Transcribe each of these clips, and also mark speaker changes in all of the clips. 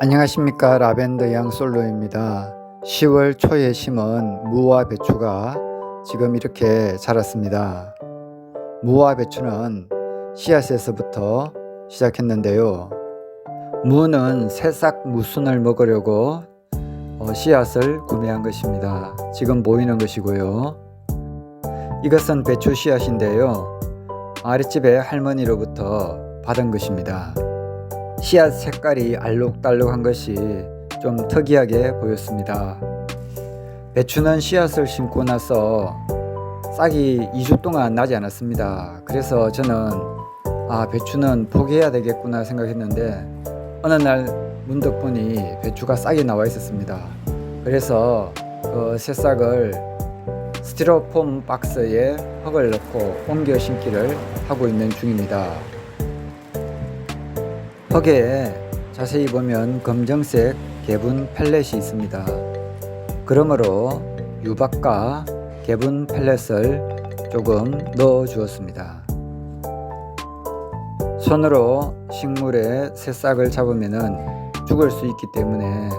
Speaker 1: 안녕하십니까. 라벤더 양 솔로입니다. 10월 초에 심은 무와 배추가 지금 이렇게 자랐습니다. 무와 배추는 씨앗에서부터 시작했는데요. 무는 새싹 무순을 먹으려고 씨앗을 구매한 것입니다. 지금 보이는 것이고요. 이것은 배추 씨앗인데요. 아랫집에 할머니로부터 받은 것입니다. 씨앗 색깔이 알록달록한 것이 좀 특이하게 보였습니다. 배추는 씨앗을 심고 나서 싹이 2주 동안 나지 않았습니다. 그래서 저는 배추는 포기해야 되겠구나 생각했는데 어느 날 문득 보니 배추가 싹이 나와 있었습니다. 그래서 그 새싹을 스티로폼 박스에 흙을 넣고 옮겨 심기를 하고 있는 중입니다. 흙에 자세히 보면 검정색 개분 펠렛이 있습니다. 그러므로 유박과 개분 펠렛을 조금 넣어 주었습니다. 손으로 식물의 새싹을 잡으면 죽을 수 있기 때문에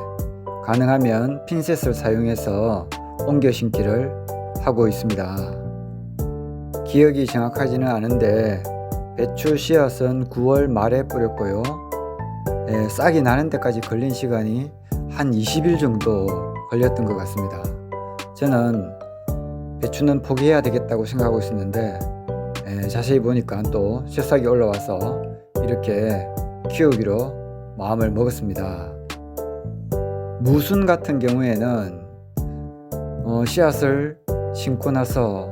Speaker 1: 가능하면 핀셋을 사용해서 옮겨 심기를 하고 있습니다. 기억이 정확하지는 않은데 배추 씨앗은 9월 말에 뿌렸고요. 싹이 나는 데까지 걸린 시간이 한 20일 정도 걸렸던 것 같습니다. 저는 배추는 포기해야 되겠다고 생각하고 있었는데 자세히 보니까 또 새싹이 올라와서 이렇게 키우기로 마음을 먹었습니다. 무순 같은 경우에는 씨앗을 심고 나서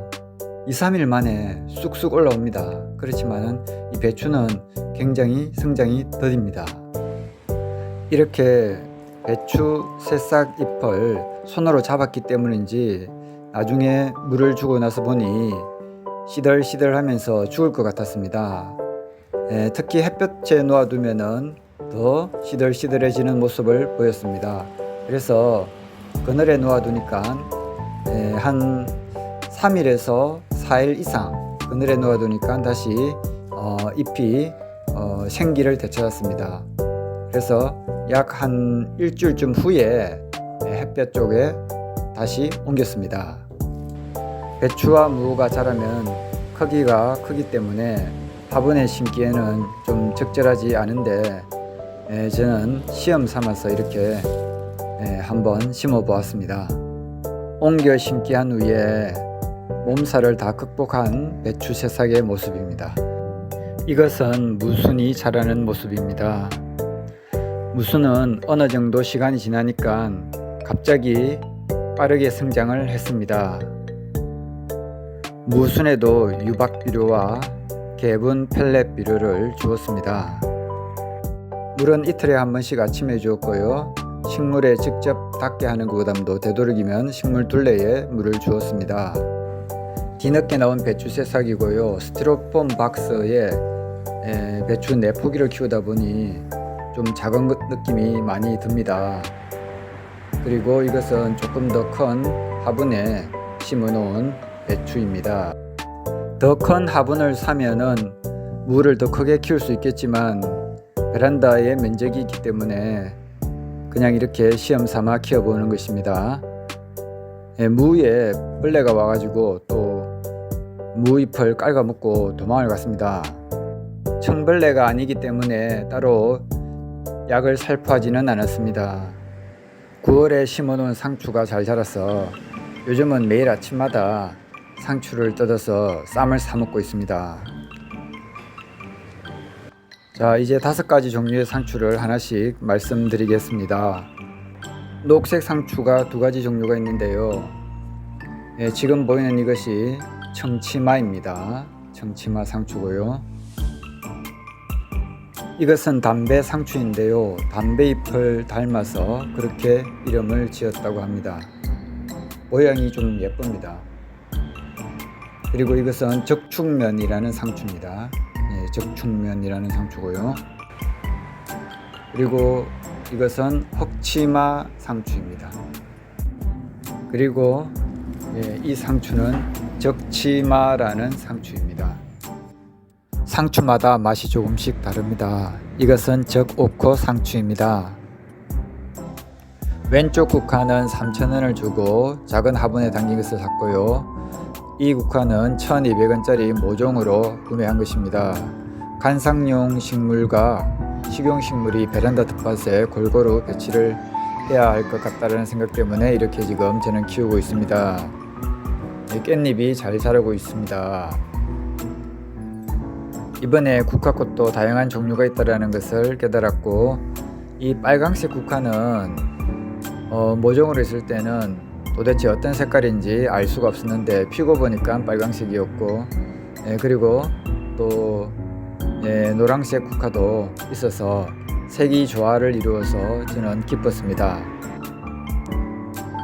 Speaker 1: 2, 3일 만에 쑥쑥 올라옵니다. 그렇지만은 이 배추는 굉장히 성장이 더딥니다. 이렇게 배추 새싹 잎을 손으로 잡았기 때문인지 나중에 물을 주고 나서 보니 시들시들 하면서 죽을 것 같았습니다. 특히 햇볕에 놓아두면은 더 시들시들해지는 모습을 보였습니다. 그래서 그늘에 놓아두니까 한 3일에서 4일 이상 그늘에 놓아두니까 다시 잎이 생기를 되찾았습니다. 그래서 약 한 일주일쯤 후에 햇볕 쪽에 다시 옮겼습니다. 배추와 무가 자라면 크기가 크기 때문에 화분에 심기에는 좀 적절하지 않은데 저는 시험 삼아서 이렇게 한번 심어 보았습니다. 옮겨 심기 한 후에 몸살을 다 극복한 배추 새싹의 모습입니다. 이것은 무순이 자라는 모습입니다. 무순은 어느 정도 시간이 지나니까 갑자기 빠르게 성장을 했습니다. 무순에도 유박 비료와 개분 펠렛 비료를 주었습니다. 물은 이틀에 한 번씩 아침에 주었고요. 식물에 직접 닿게 하는 부담도 되도록이면 식물 둘레에 물을 주었습니다. 뒤늦게 나온 배추 새싹이고요. 스티로폼 박스에 배추 4포기를 키우다 보니 좀 작은 느낌이 많이 듭니다. 그리고 이것은 조금 더 큰 화분에 심어 놓은 배추입니다. 더 큰 화분을 사면은 무를 더 크게 키울 수 있겠지만 베란다의 면적이 있기 때문에 그냥 이렇게 시험 삼아 키워보는 것입니다. 무에 벌레가 와가지고 또 무잎을 깔아먹고 도망을 갔습니다. 청벌레가 아니기 때문에 따로 약을 살포하지는 않았습니다. 9월에 심어놓은 상추가 잘 자라서 요즘은 매일 아침마다 상추를 뜯어서 쌈을 싸먹고 있습니다. 자, 이제 5가지 종류의 상추를 하나씩 말씀드리겠습니다. 녹색 상추가 2가지 종류가 있는데요. 지금 보이는 이것이 청치마입니다. 청치마 상추고요. 이것은 담배 상추인데요. 담배잎을 닮아서 그렇게 이름을 지었다고 합니다. 모양이 좀 예쁩니다. 그리고 이것은 적축면이라는 상추입니다. 적축면이라는 상추고요. 그리고 이것은 흑치마 상추입니다. 그리고 이 상추는 적치마라는 상추입니다. 상추마다 맛이 조금씩 다릅니다. 이것은 적오코 상추입니다. 왼쪽 국화는 3,000원을 주고 작은 화분에 담긴 것을 샀고요. 이 국화는 1,200원짜리 모종으로 구매한 것입니다. 관상용 식물과 식용식물이 베란다 텃밭에 골고루 배치를 해야 할 것 같다는 생각 때문에 이렇게 지금 저는 키우고 있습니다. 깻잎이 잘 자라고 있습니다. 이번에 국화꽃도 다양한 종류가 있다는 것을 깨달았고, 이 빨강색 국화는 모종으로 있을 때는 도대체 어떤 색깔인지 알 수가 없었는데 피고 보니까 빨강색이었고, 그리고 또 노란색 국화도 있어서 색이 조화를 이루어서 저는 기뻤습니다.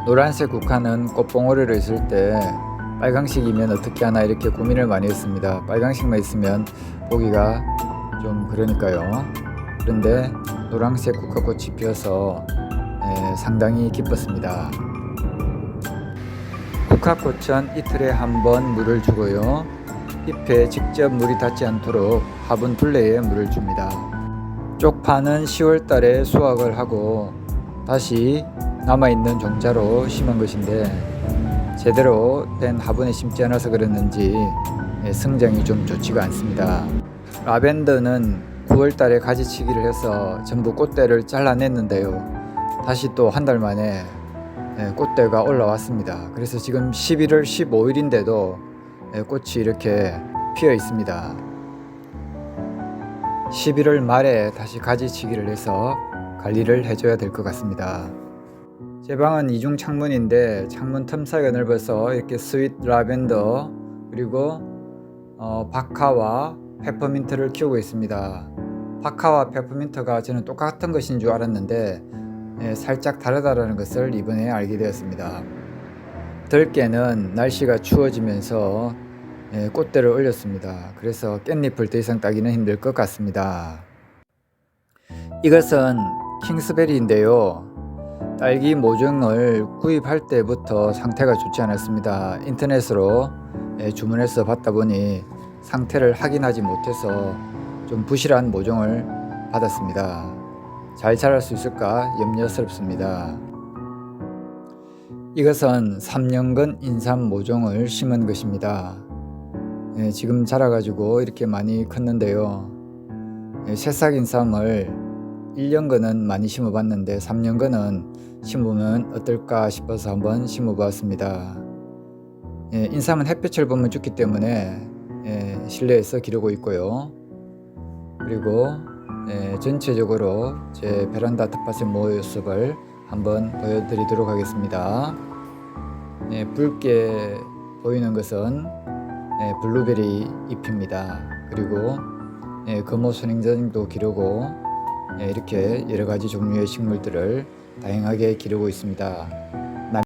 Speaker 1: 노란색 국화는 꽃봉오리로 있을 때 빨강색이면 어떻게 하나 이렇게 고민을 많이 했습니다. 빨강색만 있으면 보기가 좀 그러니까요. 그런데 노란색 국화꽃이 피어서 상당히 기뻤습니다. 국화꽃은 이틀에 한 번 물을 주고요. 잎에 직접 물이 닿지 않도록 화분 둘레에 물을 줍니다. 쪽파는 10월 달에 수확을 하고 다시 남아있는 종자로 심은 것인데 제대로 된 화분에 심지 않아서 그랬는지 성장이 좀 좋지가 않습니다. 라벤더는 9월 달에 가지치기를 해서 전부 꽃대를 잘라냈는데요. 다시 또 한 달 만에 꽃대가 올라왔습니다. 그래서 지금 11월 15일인데도 꽃이 이렇게 피어 있습니다. 11월 말에 다시 가지치기를 해서 관리를 해줘야 될 것 같습니다. 제 방은 이중 창문인데 창문 틈 사이가 넓어서 이렇게 스윗 라벤더 그리고 바카와 페퍼민트를 키우고 있습니다. 바카와 페퍼민트가 저는 똑같은 것인 줄 알았는데 살짝 다르다는 것을 이번에 알게 되었습니다. 들깨는 날씨가 추워지면서 꽃대를 올렸습니다. 그래서 깻잎을 더 이상 따기는 힘들 것 같습니다. 이것은 킹스베리인데요. 딸기 모종을 구입할 때부터 상태가 좋지 않았습니다. 인터넷으로 주문해서 받다 보니 상태를 확인하지 못해서 좀 부실한 모종을 받았습니다. 잘 자랄 수 있을까 염려스럽습니다. 이것은 3년근 인삼 모종을 심은 것입니다. 지금 자라가지고 이렇게 많이 컸는데요. 새싹 인삼을 1년근은 많이 심어봤는데 3년근은 심으면 어떨까 싶어서 한번 심어봤습니다. 인삼은 햇볕을 보면 죽기 때문에 실내에서 기르고 있고요. 그리고 전체적으로 제 베란다 텃밭의 모습을 한번 보여드리도록 하겠습니다. 붉게 보이는 것은 블루베리 잎입니다. 그리고 금오순행전도 기르고 이렇게 여러가지 종류의 식물들을 다양하게 기르고 있습니다.